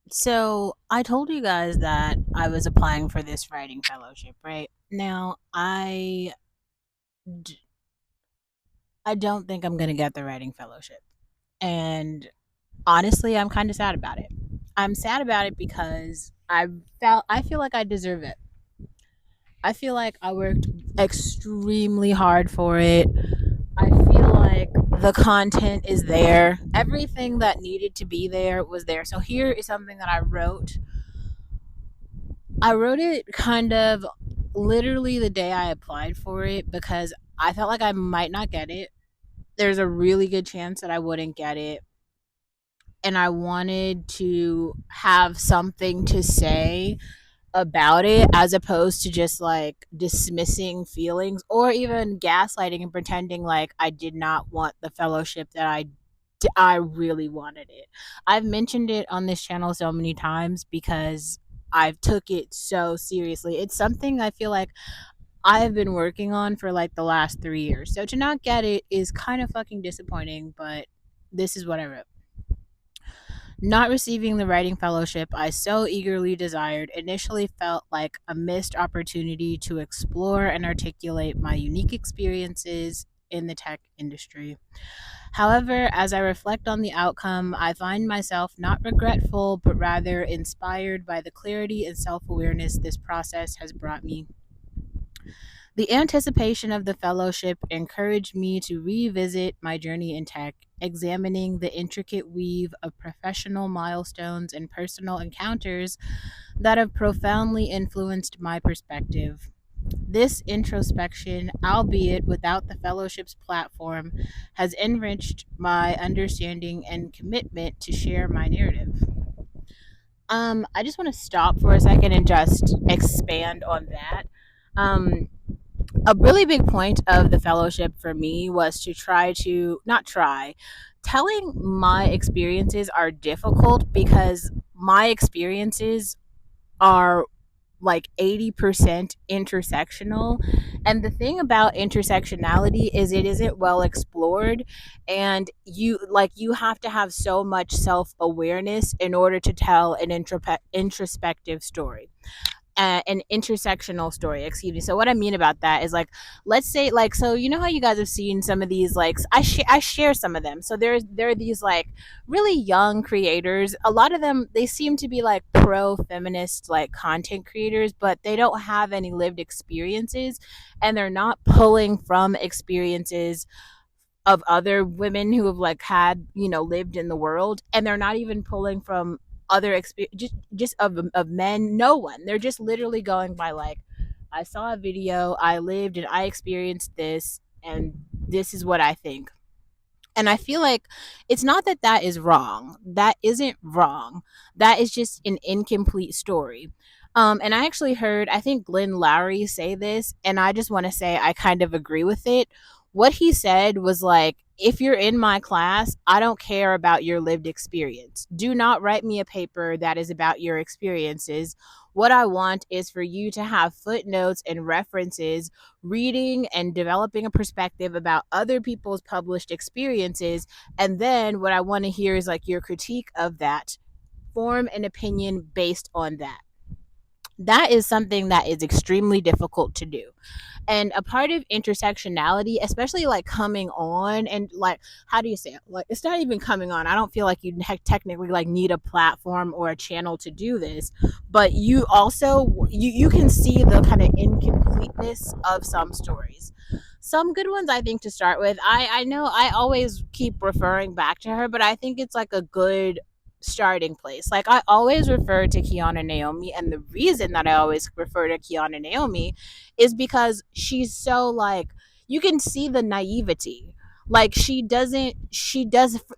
So I told you guys that I was applying for this writing fellowship, right? Now, d- I don't think I'm going to get the writing fellowship. And honestly, I'm kind of sad about it. I'm sad about it because I feel like I deserve it. I feel like I worked extremely hard for it. I feel like the content is there. Everything that needed to be there was there. So here is something that I wrote. I wrote it kind of literally the day I applied for it because I felt like I might not get it. There's a really good chance that I wouldn't get it. And I wanted to have something to say about it as opposed to just like dismissing feelings or even gaslighting and pretending like I did not want the fellowship that I really wanted it. I've mentioned it on this channel so many times because I've took it so seriously. It's something I feel like I've been working on for like the last 3 years. So to not get it is kind of fucking disappointing, but this is what I wrote. Not receiving the writing fellowship I so eagerly desired initially felt like a missed opportunity to explore and articulate my unique experiences in the tech industry. However, as I reflect on the outcome, I find myself not regretful, but rather inspired by the clarity and self awareness this process has brought me. The anticipation of the fellowship encouraged me to revisit my journey in tech, examining the intricate weave of professional milestones and personal encounters that have profoundly influenced my perspective. This introspection, albeit without the fellowship's platform, has enriched my understanding and commitment to share my narrative. I just want to stop for a second and just expand on that. Um, a really big point of the fellowship for me was to try to not try telling my experiences are difficult because my experiences are like 80% intersectional, and the thing about intersectionality is it isn't well explored, and you have to have so much self-awareness in order to tell an introspective story, an intersectional story, excuse me. So what I mean about that is like, let's say like, so you know how you guys have seen some of these, like I share some of them. So there are these like really young creators. A lot of them, they seem to be like pro feminist like content creators, but they don't have any lived experiences, and they're not pulling from experiences of other women who have like had, lived in the world, and they're not even pulling from other experience, just of men. No one. They're just literally going by like, I saw a video, I lived and I experienced this, and this is what I think. And I feel like it's not that that is wrong. That isn't wrong. That is just an incomplete story. And I actually heard, I think Glenn Lowry say this, and I just want to say I kind of agree with it. What he said was like, if you're in my class, I don't care about your lived experience. Do not write me a paper that is about your experiences. What I want is for you to have footnotes and references, reading and developing a perspective about other people's published experiences. And then what I want to hear is like your critique of that, form an opinion based on that. That is something that is extremely difficult to do. And a part of intersectionality, especially like coming on and like, how do you say it? Like, it's not even coming on. I don't feel like you technically like need a platform or a channel to do this, but you also, you can see the kind of incompleteness of some stories. Some good ones, I think, to start with. I know I always keep referring back to her, but I think it's like a good starting place. Like, I always refer to Kiana Naomi, and the reason that I always refer to Kiana Naomi is because she's so like, you can see the naivety. Like, she does,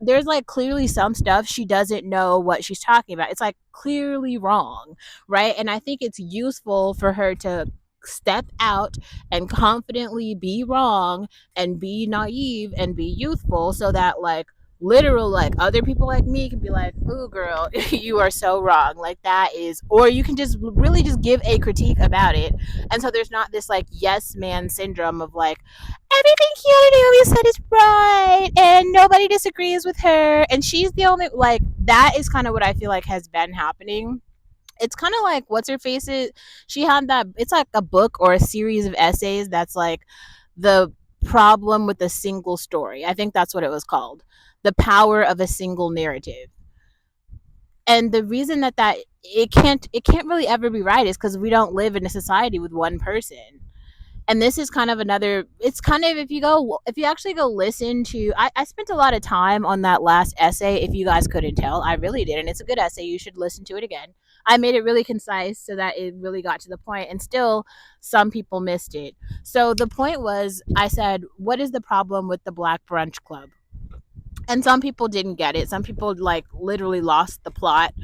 there's like clearly some stuff she doesn't know what she's talking about. It's like clearly wrong, right? And I think it's useful for her to step out and confidently be wrong and be naive and be youthful, so that like literal, like, other people like me can be like, ooh girl, you are so wrong, like that is, or you can just really just give a critique about it. And so there's not this like yes man syndrome of like everything Keanu Reeves said is right and nobody disagrees with her and she's the only, like, that is kind of what I feel like has been happening. It's kind of like what's her face is, she had that, it's like a book or a series of essays that's like the problem with a single story. I think that's what it was called. The power of a single narrative. And the reason that it can't really ever be right is because we don't live in a society with one person. And this is kind of another, it's kind of, if you actually go listen to, I spent a lot of time on that last essay. If you guys couldn't tell, I really did, and it's a good essay. You should listen to it again. I made it really concise so that it really got to the point, and still some people missed it. So the point was, I said, what is the problem with the Black Brunch Club? And some people didn't get it. Some people like literally lost the plot.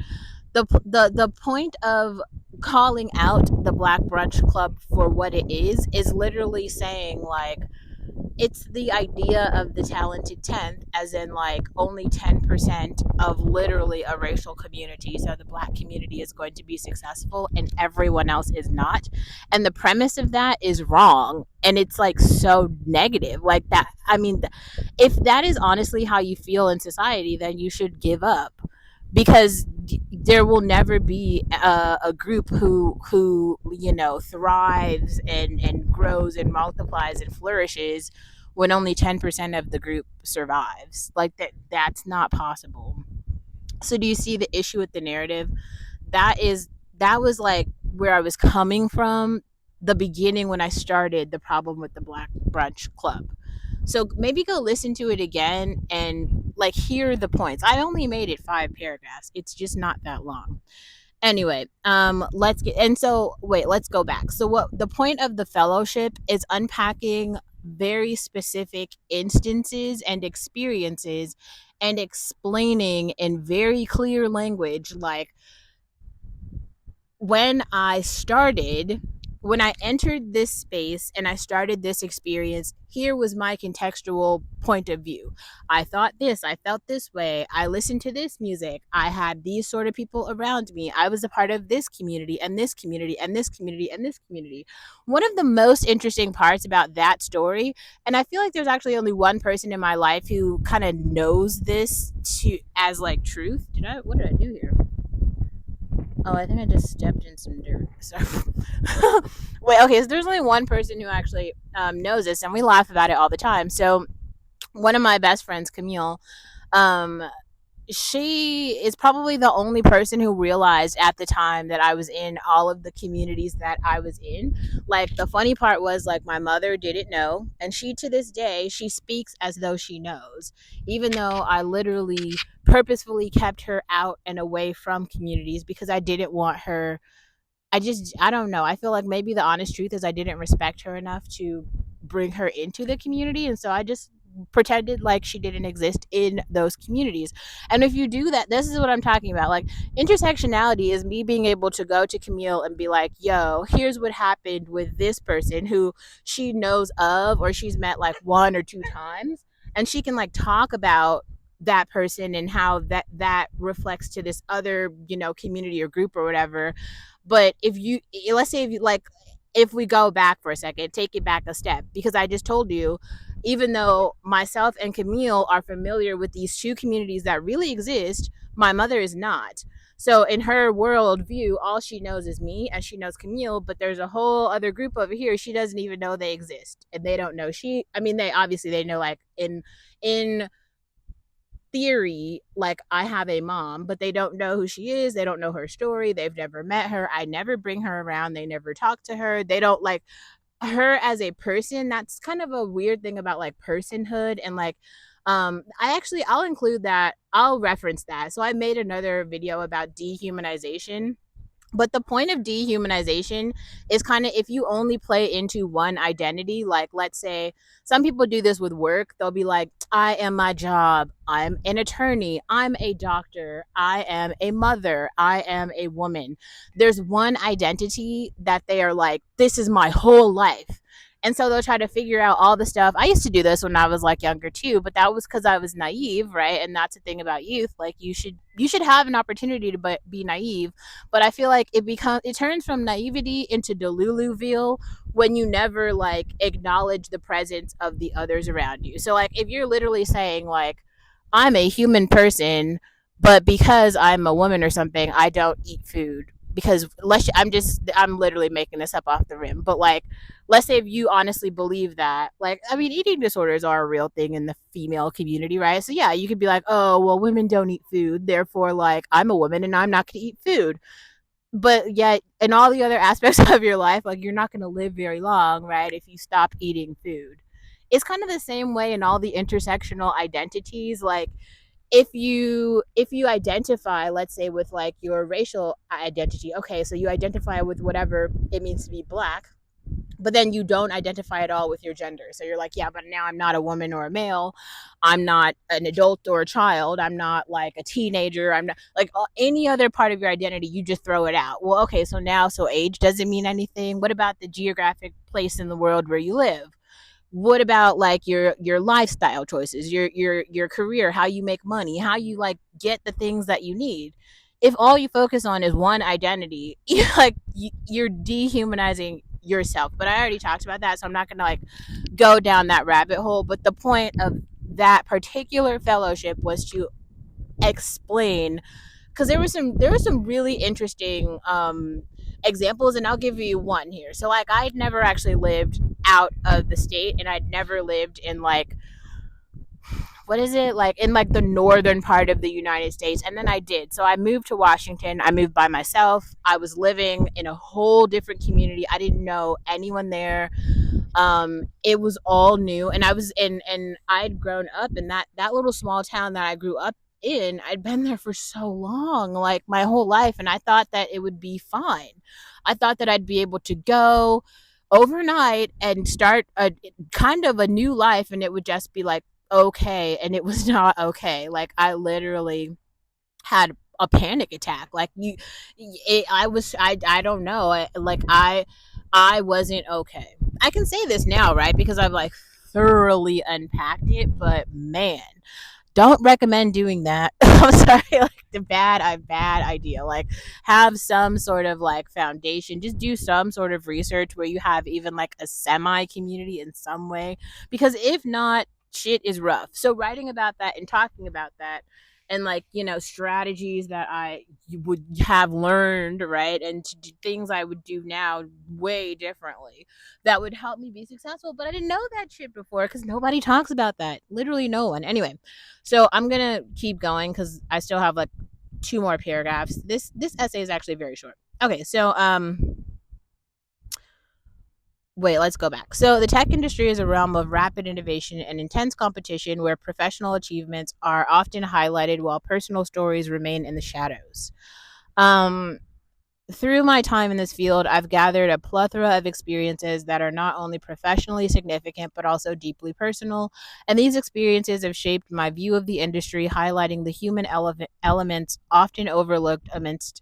The point of calling out the Black Brunch Club for what it is literally saying like it's the idea of the talented 10th, as in like only 10% of literally a racial community, so the Black community is going to be successful and everyone else is not. And the premise of that is wrong, and it's like so negative like that. I mean, if that is honestly how you feel in society, then you should give up, because there will never be a group who thrives and grows and multiplies and flourishes when only 10% of the group survives. Like that's not possible. So do you see the issue with the narrative? That was like where I was coming from the beginning when I started the problem with the Black Brunch Club. So maybe go listen to it again and like hear the points. I only made it 5 paragraphs. It's just not that long. Anyway, let's go back. So what the point of the fellowship is unpacking very specific instances and experiences and explaining in very clear language like when I started, when I entered this space and I started this experience, here was my contextual point of view. I thought this, I felt this way, I listened to this music, I had these sort of people around me, I was a part of this community and this community and this community and this community. One of the most interesting parts about that story, and I feel like there's actually only one person in my life who kind of knows this to as like truth. What did I do here? Oh, I think I just stepped in some dirt. So, wait, okay. So there's only one person who actually knows this, and we laugh about it all the time. So, one of my best friends, Camille, um, she is probably the only person who realized at the time that I was in all of the communities that I was in. Like the funny part was like my mother didn't know, and she to this day she speaks as though she knows, even though I literally purposefully kept her out and away from communities because I didn't want her. I don't know. I feel like maybe the honest truth is I didn't respect her enough to bring her into the community, and so I just pretended like she didn't exist in those communities. And if you do that, this is what I'm talking about. Like intersectionality is me being able to go to Camille and be like, "Yo, here's what happened with this person who she knows of or she's met like 1 or 2 times." And she can like talk about that person and how that reflects to this other community or group or whatever. But if you, let's say, if you like, if we go back for a second, take it back a step, because I just told you, even though myself and Camille are familiar with these two communities that really exist, my mother is not. So in her world view, all she knows is me and she knows Camille, but there's a whole other group over here she doesn't even know they exist. And they don't know I mean, they obviously they know like in theory, like I have a mom, but they don't know who she is. They don't know her story. They've never met her. I never bring her around. They never talk to her. They don't like her as a person. That's kind of a weird thing about like personhood and like I'll include that. I'll reference that. So I made another video about dehumanization, but the point of dehumanization is kind of if you only play into one identity. Like let's say some people do this with work. They'll be like, I am my job, I'm an attorney, I'm a doctor, I am a mother, I am a woman. There's one identity that they are like, this is my whole life. And so they'll try to figure out all the stuff. I used to do this when I was like younger too, but that was because I was naive, right? And that's the thing about youth. Like you should have an opportunity to be naive, but I feel like it turns from naivety into Deluluville when you never like acknowledge the presence of the others around you. So like if you're literally saying like I'm a human person, but because I'm a woman or something, I don't eat food because I'm literally making this up off the rim, but like let's say if you honestly believe that, like, I mean, eating disorders are a real thing in the female community, right? So yeah, you could be like, oh, well, women don't eat food, therefore, like, I'm a woman and I'm not going to eat food. But yet, in all the other aspects of your life, like, you're not going to live very long, right? If you stop eating food. It's kind of the same way in all the intersectional identities. Like, if you identify, let's say, with like your racial identity, okay, so you identify with whatever it means to be black, but then you don't identify at all with your gender. So you're like, yeah, but now I'm not a woman or a male. I'm not an adult or a child. I'm not like a teenager. I'm not like any other part of your identity. You just throw it out. Well, okay, so age doesn't mean anything. What about the geographic place in the world where you live? What about like your lifestyle choices, your career, how you make money, how you like get the things that you need? If all you focus on is one identity, you're dehumanizing yourself. But I already talked about that, so I'm not gonna like go down that rabbit hole. But the point of that particular fellowship was to explain, because there was some really interesting examples, and I'll give you one here. So like I'd never actually lived out of the state, and I'd never lived in like, what is it, like in like the northern part of the United States, and then I did. So I moved to Washington. I moved by myself. I was living in a whole different community. I didn't know anyone there. It was all new, and and I'd grown up in that little small town that I grew up in. I'd been there for so long, like my whole life, and I thought that it would be fine. I thought that I'd be able to go overnight and start a kind of a new life, and it would just be like okay, and it was not okay. Like I literally had a panic attack. Like I don't know. I wasn't okay. I can say this now, right? Because I've like thoroughly unpacked it, but man, don't recommend doing that. I'm sorry, like the bad idea. Like have some sort of like foundation. Just do some sort of research where you have even like a semi community in some way. Because if not, shit is rough. So writing about that and talking about that and like, strategies that I would have learned, right? And to do things I would do now way differently that would help me be successful. But I didn't know that shit before because nobody talks about that. Literally no one. Anyway, so I'm gonna keep going because I still have like two more paragraphs. This essay is actually very short. Okay, so wait, let's go back. So the tech industry is a realm of rapid innovation and intense competition where professional achievements are often highlighted while personal stories remain in the shadows. Um, Through my time in this field, I've gathered a plethora of experiences that are not only professionally significant but also deeply personal. And these experiences have shaped my view of the industry, highlighting the human elements often overlooked amidst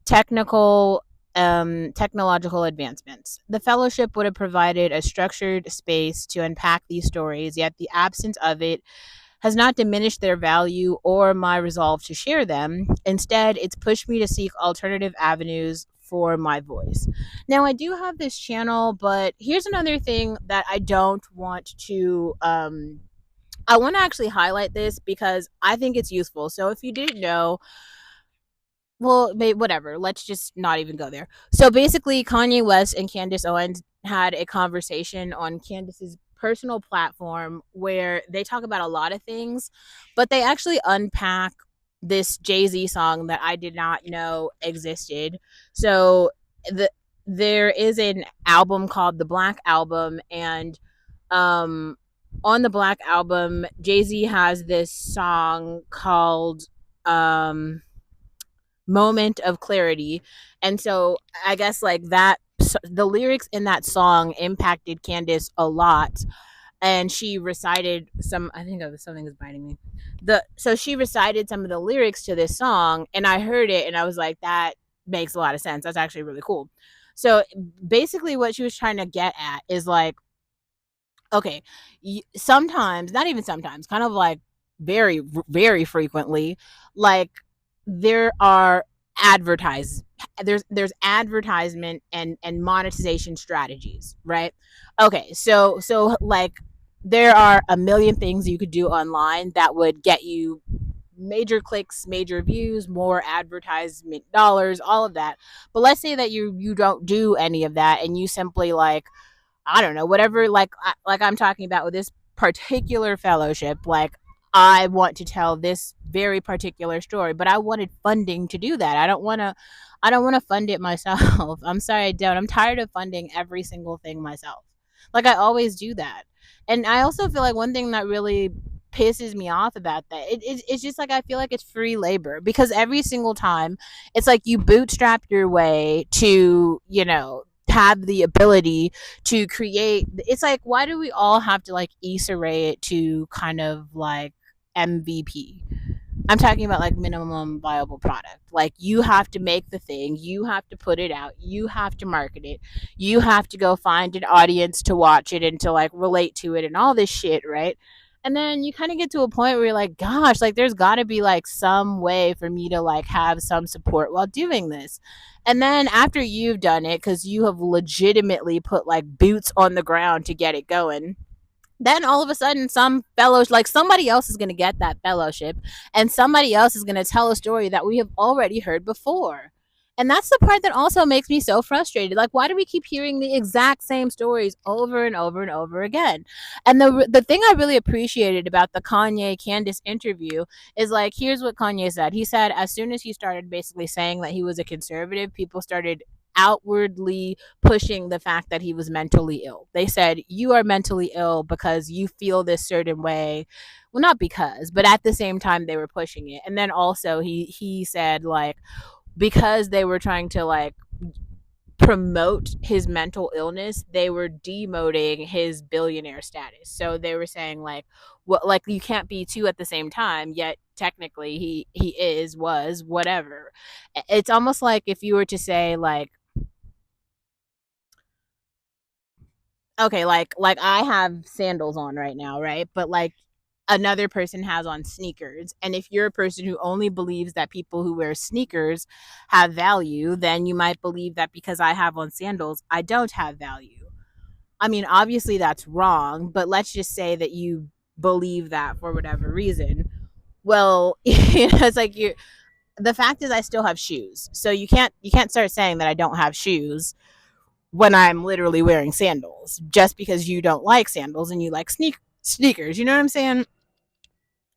technical technological advancements. The fellowship would have provided a structured space to unpack these stories, yet the absence of it has not diminished their value or my resolve to share them. Instead, it's pushed me to seek alternative avenues for my voice. Now, I do have this channel, but here's another thing that I don't want to. I want to actually highlight this because I think it's useful. So, if you didn't know, well, whatever. Let's just not even go there. So basically, Kanye West and Candace Owens had a conversation on Candace's personal platform where they talk about a lot of things, but they actually unpack this Jay-Z song that I did not know existed. So the there is an album called the Black Album, and um on the Black Album, Jay-Z has this song called um Moment of Clarity. And so I guess like that, the lyrics in that song impacted Candace a lot. And she recited some, I think of something is biting me. So she recited some of the lyrics to this song, and I heard it and I was like, that makes a lot of sense. That's actually really cool. So basically, what she was trying to get at is like, okay, sometimes, not even sometimes, kind of like very, very frequently, like there are advertise there's advertisement and monetization strategies, right? Okay, so like there are a million things you could do online that would get you major clicks, major views, more advertisement dollars, all of that. But let's say that you don't do any of that and you simply like, I don't know, whatever, like I'm talking about with this particular fellowship, like I want to tell this very particular story, but I wanted funding to do that. I don't want to fund it myself. I'm sorry, I don't. I'm tired of funding every single thing myself. Like I always do that. And I also feel like one thing that really pisses me off about that, it's just like I feel like it's free labor, because every single time it's like you bootstrap your way to, have the ability to create. It's like, why do we all have to like Issa Rae it to kind of like MVP? I'm talking about like minimum viable product. Like you have to make the thing, you have to put it out, you have to market it, you have to go find an audience to watch it and to like relate to it and all this shit, right? And then you kind of get to a point where you're like, gosh, like there's got to be like some way for me to like have some support while doing this. And then after you've done it, because you have legitimately put like boots on the ground to get it going, then all of a sudden some fellows, like somebody else is going to get that fellowship and somebody else is going to tell a story that we have already heard before. And that's the part that also makes me so frustrated. Like, why do we keep hearing the exact same stories over and over and over again? And the thing I really appreciated about the Kanye Candace interview is like, here's what Kanye said. He said as soon as he started basically saying that he was a conservative, people started outwardly pushing the fact that he was mentally ill. They said, you are mentally ill because you feel this certain way. Well, not because, but at the same time they were pushing it. And then also he said like, because they were trying to like promote his mental illness, they were demoting his billionaire status. So they were saying like, what, like you can't be two at the same time, yet technically he is, was, whatever. It's almost like if you were to say like, okay, like I have sandals on right now, right? But like another person has on sneakers. And if you're a person who only believes that people who wear sneakers have value, then you might believe that because I have on sandals, I don't have value. I mean, obviously that's wrong, but let's just say that you believe that for whatever reason. Well, it's like you, the fact is I still have shoes. So you can't start saying that I don't have shoes when I'm literally wearing sandals, just because you don't like sandals and you like sneakers. You know what I'm saying?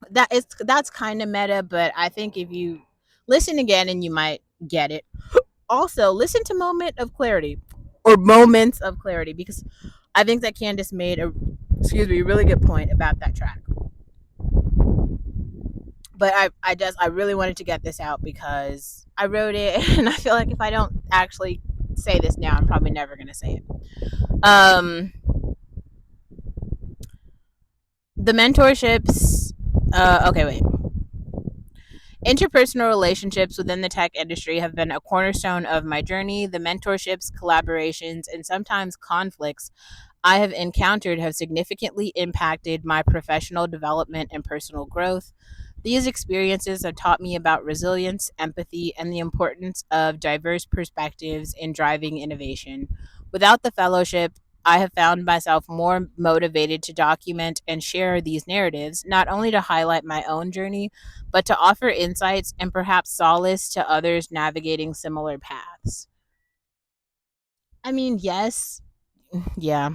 That's kind of meta, but I think if you listen again and you might get it. Also, listen to Moment of Clarity or Moments of Clarity, because I think that Candace made a, excuse me, really good point about that track. But I really wanted to get this out because I wrote it and I feel like if I don't actually say this now, I'm probably never going to say it. The mentorships, okay, wait. Interpersonal relationships within the tech industry have been a cornerstone of my journey. The mentorships, collaborations, and sometimes conflicts I have encountered have significantly impacted my professional development and personal growth. These experiences have taught me about resilience, empathy, and the importance of diverse perspectives in driving innovation. Without the fellowship, I have found myself more motivated to document and share these narratives, not only to highlight my own journey, but to offer insights and perhaps solace to others navigating similar paths. I mean, yes, yeah.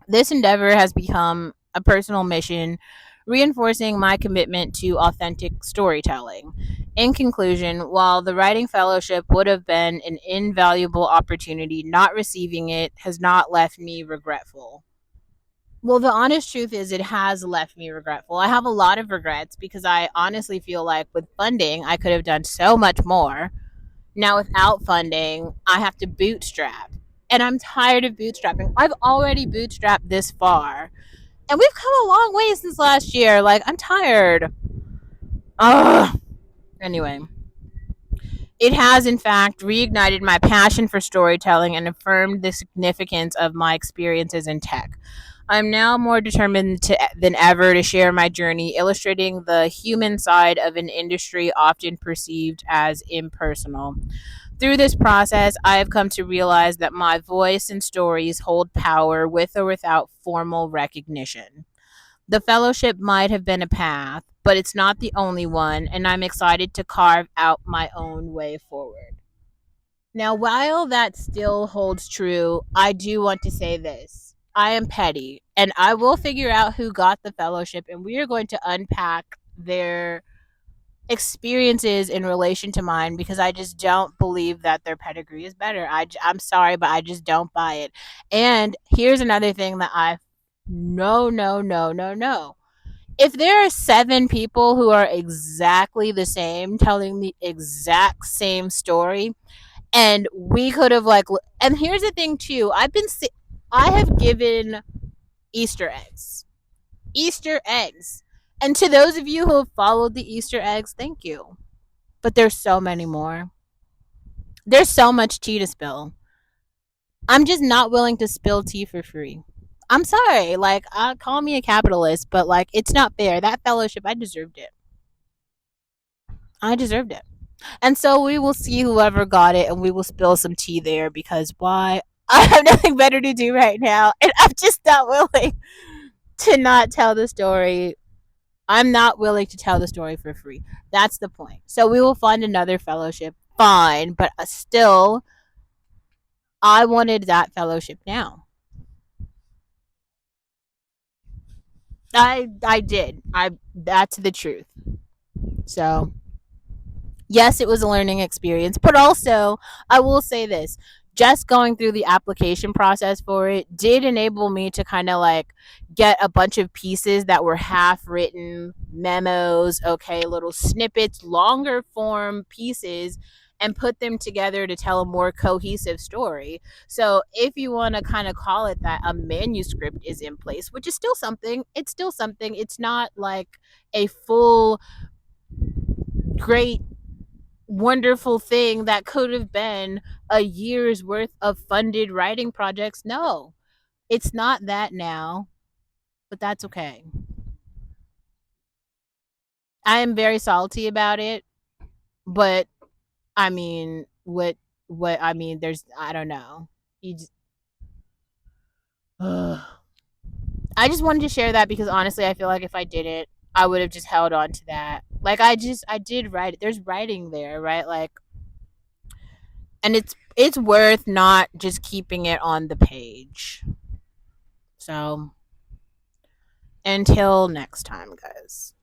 This endeavor has become a personal mission, reinforcing my commitment to authentic storytelling. In conclusion, while the writing fellowship would have been an invaluable opportunity, not receiving it has not left me regretful. Well, the honest truth is, it has left me regretful. I have a lot of regrets because I honestly feel like with funding, I could have done so much more. Now, without funding, I have to bootstrap. And I'm tired of bootstrapping. I've already bootstrapped this far. And we've come a long way since last year. Like, I'm tired. Ugh. Anyway, It has, in fact, reignited my passion for storytelling and affirmed the significance of my experiences in tech. I'm now more determined than ever to share my journey, illustrating the human side of an industry often perceived as impersonal. Through this process, I have come to realize that my voice and stories hold power with or without formal recognition. The fellowship might have been a path, but it's not the only one, and I'm excited to carve out my own way forward. Now, while that still holds true, I do want to say this. I am petty, and I will figure out who got the fellowship, and we are going to unpack their experiences in relation to mine because I just don't believe that their pedigree is better. I'm sorry, but I just don't buy it. And here's another thing that I no, no, no, no, no. If there are seven people who are exactly the same, telling the exact same story, and we could have like, and here's the thing too, I have given Easter eggs, Easter eggs, and to those of you who have followed the Easter eggs, thank you. But there's so many more. There's so much tea to spill. I'm just not willing to spill tea for free. I'm sorry, like, call me a capitalist, but like, it's not fair. That fellowship, I deserved it. I deserved it. And so we will see whoever got it and we will spill some tea there because why? I have nothing better to do right now and I'm just not willing to not tell the story. I'm not willing to tell the story for free. That's the point. So we will find another fellowship. Fine, but still, I wanted that fellowship now. I did. I That's the truth. So yes, it was a learning experience, but also I will say this, just going through the application process for it did enable me to kind of like get a bunch of pieces that were half written memos, okay, little snippets, longer form pieces, and put them together to tell a more cohesive story. So if you want to kind of call it that, a manuscript is in place, which is still something. It's still something. It's not like a full great wonderful thing that could have been a year's worth of funded writing projects. No, it's not that now, but that's okay. I am very salty about it, but I mean, what I mean, there's I don't know. You just, I just wanted to share that because honestly, I feel like if I didn't, I would have just held on to that. Like I did write it. There's writing there, right? Like, and it's worth not just keeping it on the page. So until next time, guys.